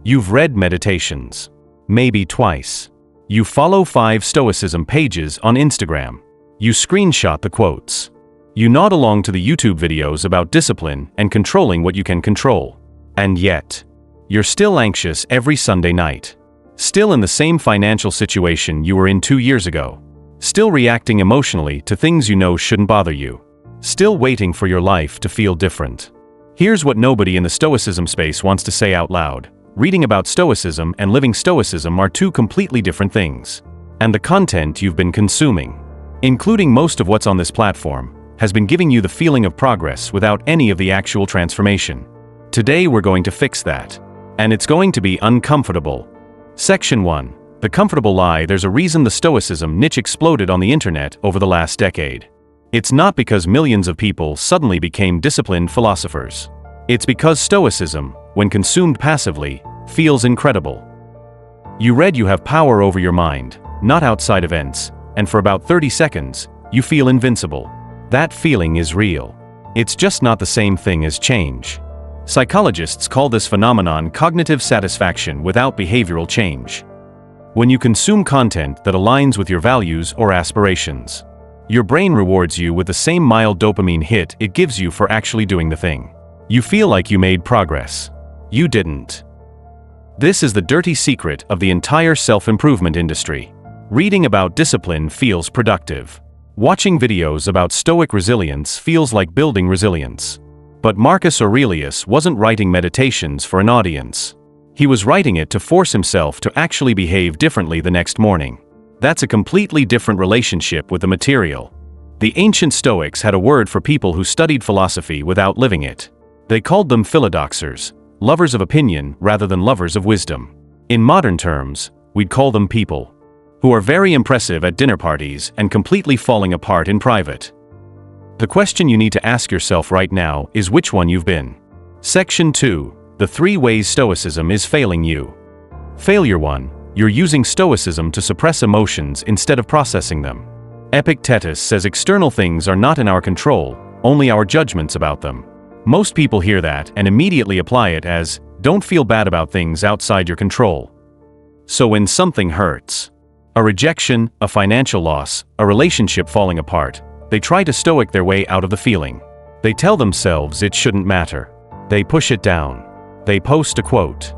You've read Meditations. Maybe twice. You follow 5 Stoicism pages on Instagram. You screenshot the quotes. You nod along to the YouTube videos about discipline and controlling what you can control. And yet, you're still anxious every Sunday night. Still in the same financial situation you were in 2 years ago. Still reacting emotionally to things you know shouldn't bother you. Still waiting for your life to feel different. Here's what nobody in the Stoicism space wants to say out loud. Reading about Stoicism and living Stoicism are 2 completely different things. And the content you've been consuming, including most of what's on this platform, has been giving you the feeling of progress without any of the actual transformation. Today we're going to fix that. And it's going to be uncomfortable. Section 1. The comfortable lie. There's a reason the Stoicism niche exploded on the internet over the last decade. It's not because millions of people suddenly became disciplined philosophers. It's because Stoicism, when consumed passively, feels incredible. You read you have power over your mind, not outside events, and for about 30 seconds, you feel invincible. That feeling is real. It's just not the same thing as change. Psychologists call this phenomenon cognitive satisfaction without behavioral change. When you consume content that aligns with your values or aspirations, your brain rewards you with the same mild dopamine hit it gives you for actually doing the thing. You feel like you made progress. You didn't. This is the dirty secret of the entire self-improvement industry. Reading about discipline feels productive. Watching videos about Stoic resilience feels like building resilience. But Marcus Aurelius wasn't writing Meditations for an audience. He was writing it to force himself to actually behave differently the next morning. That's a completely different relationship with the material. The ancient Stoics had a word for people who studied philosophy without living it. They called them philodoxers, lovers of opinion rather than lovers of wisdom. In modern terms, we'd call them people who are very impressive at dinner parties and completely falling apart in private. The question you need to ask yourself right now is which one you've been. Section 2. The 3 ways Stoicism is failing you. Failure 1. You're using Stoicism to suppress emotions instead of processing them. Epictetus says external things are not in our control, only our judgments about them. Most people hear that and immediately apply it as, don't feel bad about things outside your control. So when something hurts, a rejection, a financial loss, a relationship falling apart, they try to Stoic their way out of the feeling. They tell themselves it shouldn't matter. They push it down. They post a quote.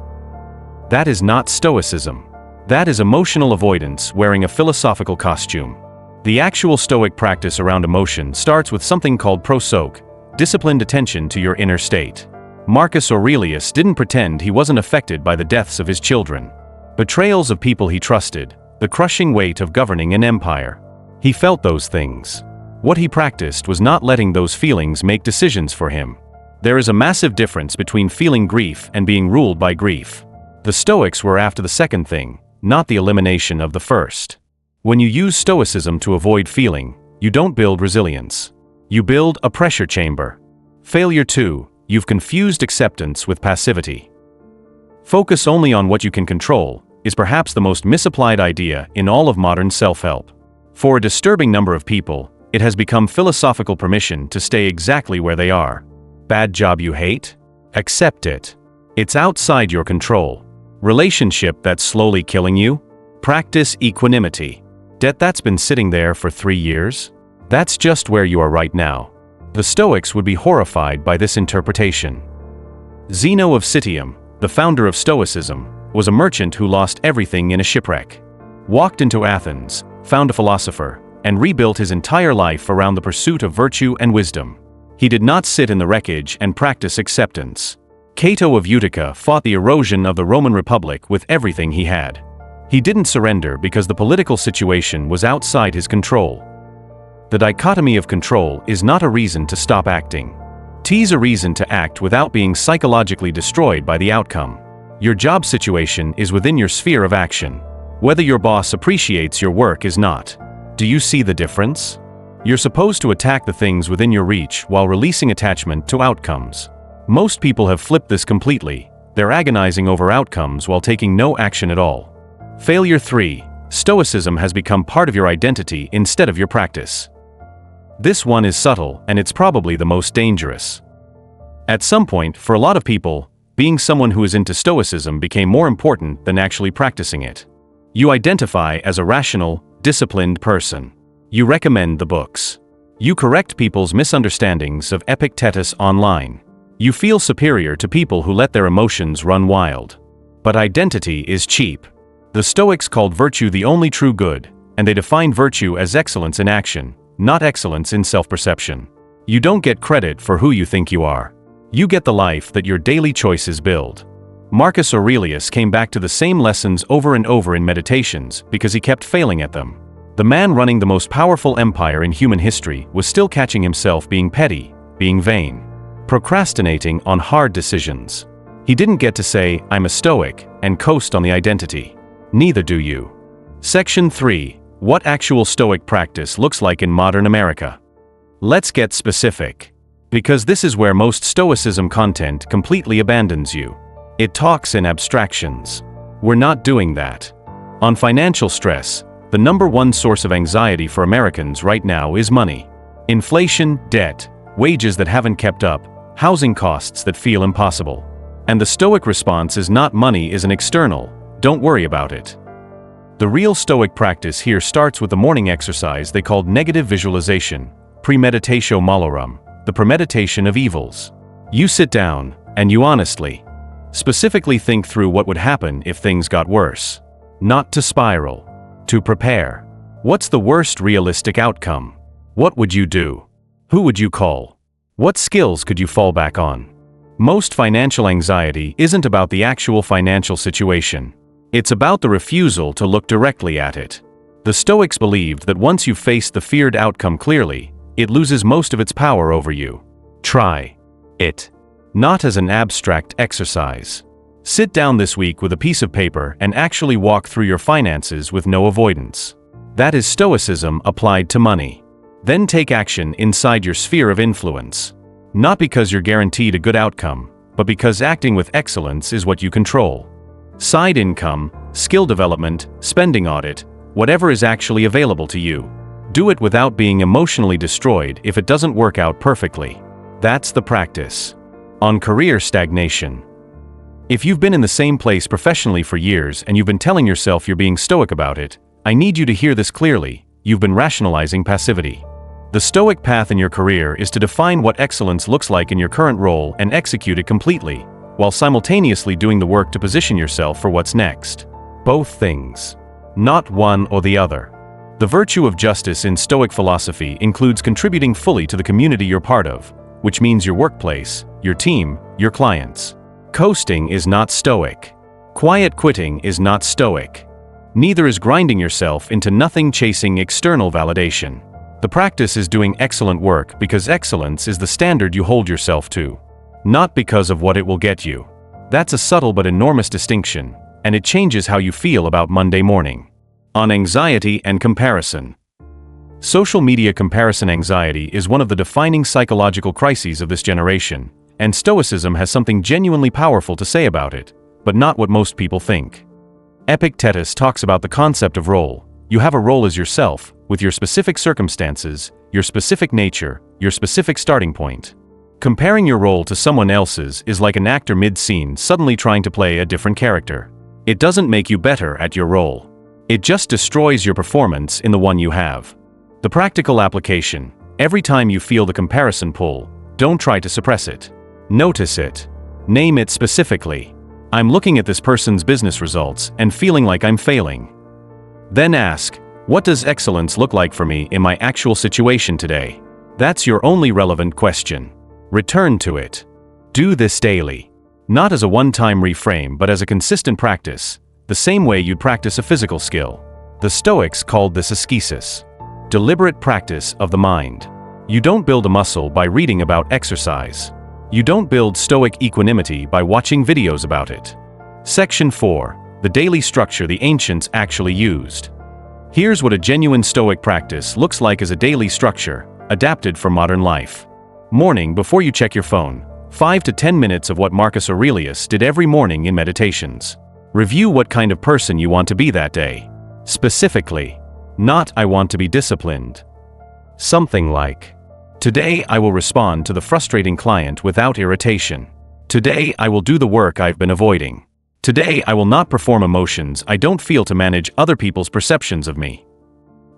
That is not Stoicism. That is emotional avoidance wearing a philosophical costume. The actual Stoic practice around emotion starts with something called prosoke, disciplined attention to your inner state. Marcus Aurelius didn't pretend he wasn't affected by the deaths of his children, betrayals of people he trusted, the crushing weight of governing an empire. He felt those things. What he practiced was not letting those feelings make decisions for him. There is a massive difference between feeling grief and being ruled by grief. The Stoics were after the second thing, not the elimination of the first. When you use Stoicism to avoid feeling, you don't build resilience. You build a pressure chamber. Failure 2. You've confused acceptance with passivity. Focus only on what you can control is perhaps the most misapplied idea in all of modern self-help. For a disturbing number of people, it has become philosophical permission to stay exactly where they are. Bad job you hate? Accept it. It's outside your control. Relationship that's slowly killing you? Practice equanimity. Debt that's been sitting there for 3 years? That's just where you are right now. The Stoics would be horrified by this interpretation. Zeno of Citium, the founder of Stoicism, was a merchant who lost everything in a shipwreck. Walked into Athens, found a philosopher, and rebuilt his entire life around the pursuit of virtue and wisdom. He did not sit in the wreckage and practice acceptance. Cato of Utica fought the erosion of the Roman Republic with everything he had. He didn't surrender because the political situation was outside his control. The dichotomy of control is not a reason to stop acting. T's a reason to act without being psychologically destroyed by the outcome. Your job situation is within your sphere of action. Whether your boss appreciates your work is not. Do you see the difference? You're supposed to attack the things within your reach while releasing attachment to outcomes. Most people have flipped this completely. They're agonizing over outcomes while taking no action at all. Failure 3. Stoicism has become part of your identity instead of your practice. This one is subtle, and it's probably the most dangerous. At some point, for a lot of people, Being someone who is into Stoicism became more important than actually practicing it. You identify as a rational, disciplined person. You recommend the books. You correct people's misunderstandings of Epictetus online. You feel superior to people who let their emotions run wild. But identity is cheap. The Stoics called virtue the only true good, and they defined virtue as excellence in action, not excellence in self-perception. You don't get credit for who you think you are. You get the life that your daily choices build. Marcus Aurelius came back to the same lessons over and over in Meditations because he kept failing at them. The man running the most powerful empire in human history was still catching himself being petty, being vain, procrastinating on hard decisions. He didn't get to say, "I'm a Stoic," and coast on the identity. Neither do you. Section 3. What actual Stoic practice looks like in modern America. Let's get specific. Because this is where most Stoicism content completely abandons you. It talks in abstractions. We're not doing that. On financial stress, the #1 source of anxiety for Americans right now is money. Inflation, debt, wages that haven't kept up, housing costs that feel impossible. And the Stoic response is not money is an external, don't worry about it. The real Stoic practice here starts with the morning exercise they called negative visualization, premeditatio malorum, the premeditation of evils. You sit down, and you honestly, specifically think through what would happen if things got worse. Not to spiral. To prepare. What's the worst realistic outcome? What would you do? Who would you call? What skills could you fall back on? Most financial anxiety isn't about the actual financial situation. It's about the refusal to look directly at it. The Stoics believed that once you've faced the feared outcome clearly, it loses most of its power over you. Try it. Not as an abstract exercise. Sit down this week with a piece of paper and actually walk through your finances with no avoidance. That is Stoicism applied to money. Then take action inside your sphere of influence. Not because you're guaranteed a good outcome, but because acting with excellence is what you control. Side income, skill development, spending audit, whatever is actually available to you. Do it without being emotionally destroyed if it doesn't work out perfectly. That's the practice. On career stagnation. If you've been in the same place professionally for years and you've been telling yourself you're being stoic about it, I need you to hear this clearly. You've been rationalizing passivity. The Stoic path in your career is to define what excellence looks like in your current role and execute it completely, while simultaneously doing the work to position yourself for what's next. Both things. Not one or the other. The virtue of justice in Stoic philosophy includes contributing fully to the community you're part of, which means your workplace, your team, your clients. Coasting is not Stoic. Quiet quitting is not Stoic. Neither is grinding yourself into nothing chasing external validation. The practice is doing excellent work because excellence is the standard you hold yourself to, not because of what it will get you. That's a subtle but enormous distinction, and it changes how you feel about Monday morning. On anxiety and comparison. Social media comparison anxiety is one of the defining psychological crises of this generation, and Stoicism has something genuinely powerful to say about it, but not what most people think. Epictetus talks about the concept of role. You have a role as yourself, with your specific circumstances, your specific nature, your specific starting point. Comparing your role to someone else's is like an actor mid-scene suddenly trying to play a different character. It doesn't make you better at your role. It just destroys your performance in the one you have. The practical application: every time you feel the comparison pull, don't try to suppress it. Notice it. Name it specifically. I'm looking at this person's business results and feeling like I'm failing. Then ask, what does excellence look like for me in my actual situation today? That's your only relevant question. Return to it. Do this daily. Not as a one-time reframe but as a consistent practice, the same way you'd practice a physical skill. The Stoics called this ascesis. Deliberate practice of the mind. You don't build a muscle by reading about exercise. You don't build Stoic equanimity by watching videos about it. Section 4. The daily structure the ancients actually used. Here's what a genuine Stoic practice looks like as a daily structure, adapted for modern life. Morning before you check your phone. 5 to 10 minutes of what Marcus Aurelius did every morning in Meditations. Review what kind of person you want to be that day. Specifically, not I want to be disciplined. Something like, today I will respond to the frustrating client without irritation. Today I will do the work I've been avoiding. Today I will not perform emotions I don't feel to manage other people's perceptions of me.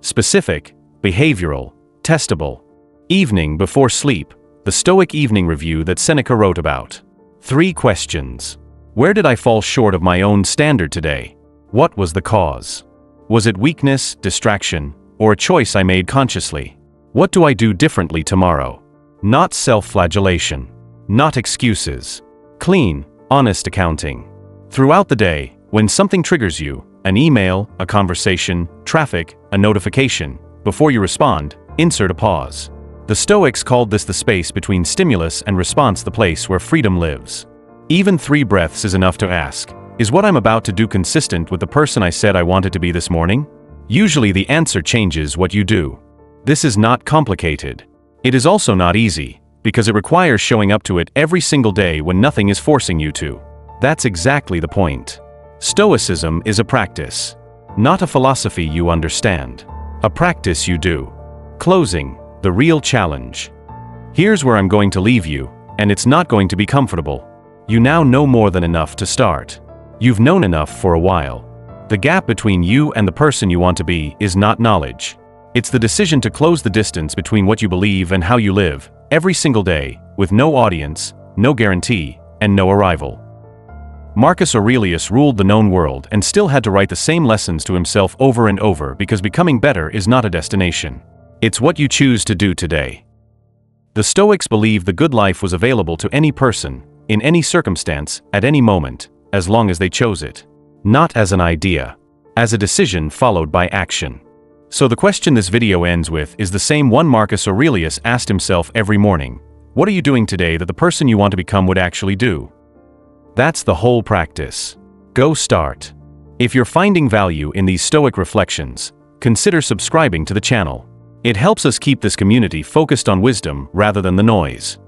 Specific, behavioral, testable. Evening before sleep, the Stoic evening review that Seneca wrote about. 3 questions. Where did I fall short of my own standard today? What was the cause? Was it weakness, distraction, or a choice I made consciously? What do I do differently tomorrow? Not self-flagellation. Not excuses. Clean, honest accounting. Throughout the day, when something triggers you, an email, a conversation, traffic, a notification, before you respond, insert a pause. The Stoics called this the space between stimulus and response, the place where freedom lives. Even 3 breaths is enough to ask, is what I'm about to do consistent with the person I said I wanted to be this morning? Usually the answer changes what you do. This is not complicated. It is also not easy, because it requires showing up to it every single day when nothing is forcing you to. That's exactly the point. Stoicism is a practice, not a philosophy you understand. A practice you do. Closing, the real challenge. Here's where I'm going to leave you, and it's not going to be comfortable. You now know more than enough to start. You've known enough for a while. The gap between you and the person you want to be is not knowledge. It's the decision to close the distance between what you believe and how you live, every single day, with no audience, no guarantee, and no arrival. Marcus Aurelius ruled the known world and still had to write the same lessons to himself over and over, because becoming better is not a destination. It's what you choose to do today. The Stoics believed the good life was available to any person, in any circumstance, at any moment, as long as they chose it. Not as an idea, as a decision followed by action. So the question this video ends with is the same one Marcus Aurelius asked himself every morning. What are you doing today that the person you want to become would actually do? That's the whole practice. Go start. If you're finding value in these Stoic reflections, consider subscribing to the channel. It helps us keep this community focused on wisdom rather than the noise.